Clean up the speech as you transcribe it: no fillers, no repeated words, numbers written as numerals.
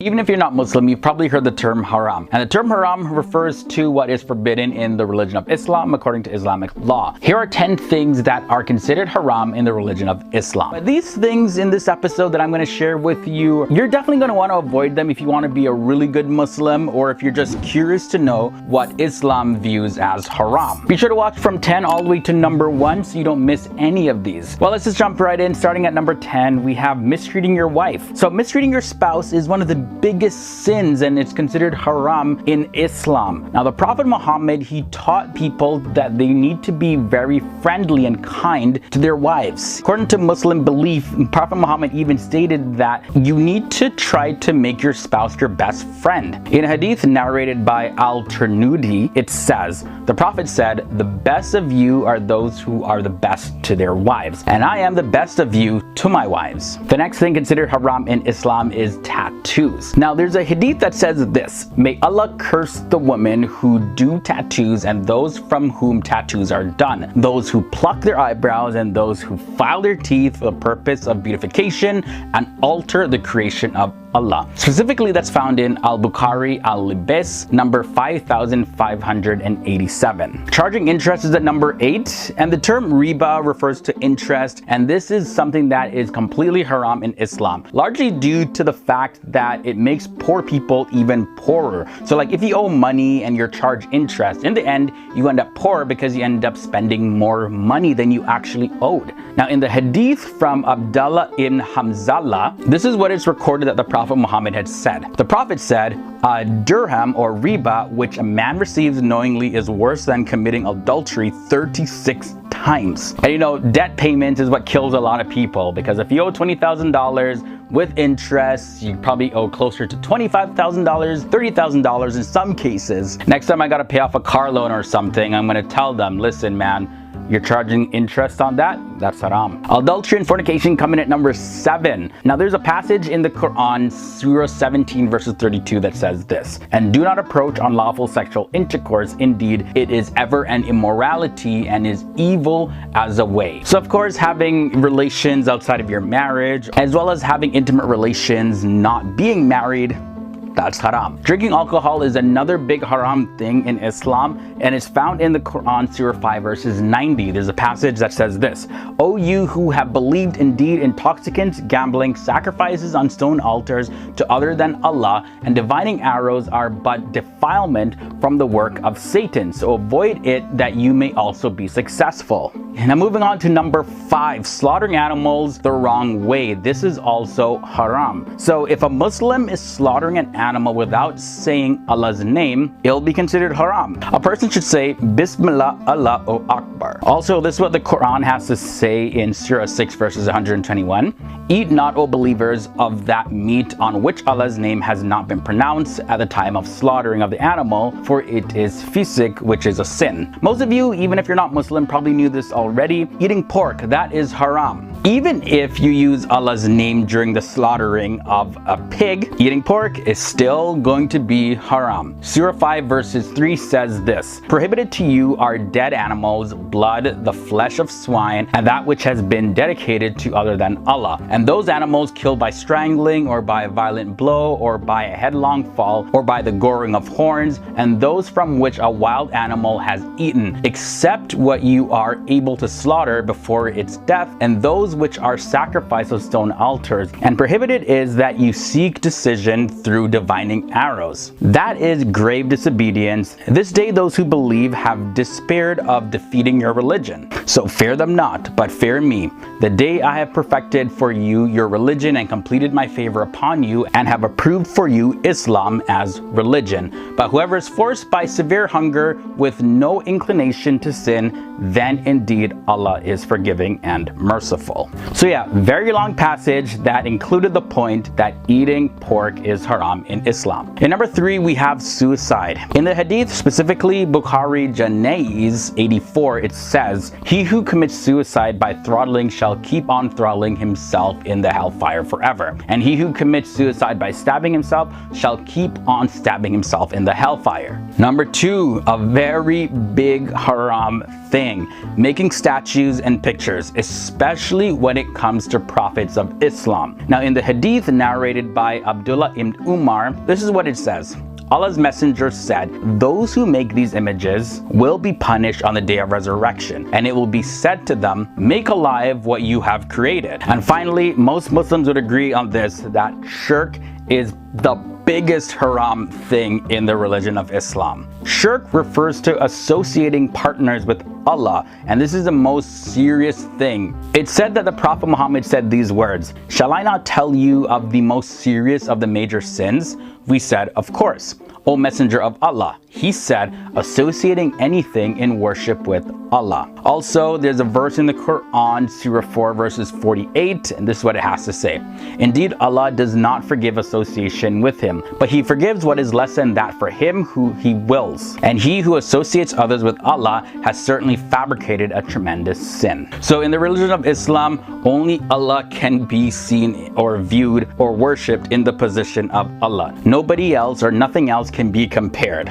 Even if you're not Muslim, you've probably heard the term haram. And the term haram refers to what is forbidden in the religion of Islam according to Islamic law. Here are 10 things that are considered haram in the religion of Islam. But these things in this episode that I'm going to share with you, you're definitely going to want to avoid them if you want to be a really good Muslim, or if you're just curious to know what Islam views as haram. Be sure to watch from 10 all the way to number 1 so you don't miss any of these. Well, let's just jump right in. Starting at number 10, we have mistreating your wife. So mistreating your spouse is one of the biggest sins, and it's considered haram in Islam. Now, the Prophet Muhammad, he taught people that they need to be very friendly and kind to their wives. According to Muslim belief, Prophet Muhammad even stated that you need to try to make your spouse your best friend. In a hadith narrated by Al-Tirmidhi, it says, the Prophet said, "The best of you are those who are the best to their wives, and I am the best of you to my wives." The next thing considered haram in Islam is tattoos. Now, there's a hadith that says this: "May Allah curse the women who do tattoos and those from whom tattoos are done, those who pluck their eyebrows and those who file their teeth for the purpose of beautification and alter the creation of Allah." Specifically, that's found in Al-Bukhari Al-Libas, number 5587. Charging interest is at number 8, and the term riba refers to interest, and this is something that is completely haram in Islam, largely due to the fact that it makes poor people even poorer. So like if you owe money and you're charged interest, in the end, you end up poor because you end up spending more money than you actually owed. Now, in the hadith from Abdullah ibn Hamzallah, this is what is recorded that the Prophet Muhammad had said. The Prophet said, "A dirham or riba which a man receives knowingly is worse than committing adultery 36 times. And you know, debt payment is what kills a lot of people, because if you owe $20,000 with interest, you probably owe closer to $25,000, $30,000 in some cases. Next time I gotta pay off a car loan or something, I'm gonna tell them, listen man, you're charging interest on that? That's haram. Adultery and fornication come in at number 7. Now, there's a passage in the Quran, Surah 17 verses 32 that says this: "And do not approach unlawful sexual intercourse. Indeed, it is ever an immorality and is evil as a way." So of course, having relations outside of your marriage, as well as having intimate relations not being married, that's haram. Drinking alcohol is another big haram thing in Islam, and it's found in the Quran, Surah 5 verses 90. There's a passage that says this: "O you who have believed, indeed intoxicants, gambling, sacrifices on stone altars to other than Allah, and divining arrows are but defilement from the work of Satan. So avoid it that you may also be successful." And now moving on to number 5, slaughtering animals the wrong way. This is also haram. So if a Muslim is slaughtering an animal without saying Allah's name, it'll be considered haram. A person should say Bismillah Allahu Akbar. Also, this is what the Quran has to say in Surah 6 verses 121. "Eat not, O believers, of that meat on which Allah's name has not been pronounced at the time of slaughtering of the animal, for it is fisq, which is a sin." Most of you, even if you're not Muslim, probably knew this already. Eating pork, that is haram. Even if you use Allah's name during the slaughtering of a pig, eating pork is still going to be haram. Surah 5 verses 3 says this: "Prohibited to you are dead animals, blood, the flesh of swine, and that which has been dedicated to other than Allah, and those animals killed by strangling, or by a violent blow, or by a headlong fall, or by the goring of horns, and those from which a wild animal has eaten, except what you are able to slaughter before its death, and those which are sacrificed of stone altars. And prohibited is that you seek decision through divining arrows. That is grave disobedience. This day those who believe have despaired of defeating your religion. So fear them not, but fear me, the day I have perfected for you your religion and completed my favor upon you, and have approved for you Islam as religion. But whoever is forced by severe hunger with no inclination to sin, then indeed Allah is forgiving and merciful." So yeah, very long passage that included the point that eating pork is haram in Islam. In number 3, we have suicide. In the hadith, specifically Bukhari Janais 84, it says, "He who commits suicide by throttling shall keep on throttling himself in the hellfire forever. And he who commits suicide by stabbing himself shall keep on stabbing himself in the hellfire." Number 2, a very big haram thing, making statues and pictures, especially especially when it comes to prophets of Islam. Now, in the hadith narrated by Abdullah ibn Umar, this is what it says. Allah's messenger said, "Those who make these images will be punished on the day of resurrection, and it will be said to them, make alive what you have created." And finally, most Muslims would agree on this, that shirk is the biggest haram thing in the religion of Islam. Shirk refers to associating partners with Allah, and this is the most serious thing. It's said that the Prophet Muhammad said these words, "Shall I not tell you of the most serious of the major sins?" We said, "Of course, O Messenger of Allah." He said, "Associating anything in worship with Allah." Also, there's a verse in the Quran, Surah 4 verses 48, and this is what it has to say. "Indeed, Allah does not forgive association with him, but he forgives what is less than that for him who he wills. And he who associates others with Allah has certainly fabricated a tremendous sin." So in the religion of Islam, only Allah can be seen or viewed or worshipped in the position of Allah. Nobody else or nothing else can be compared.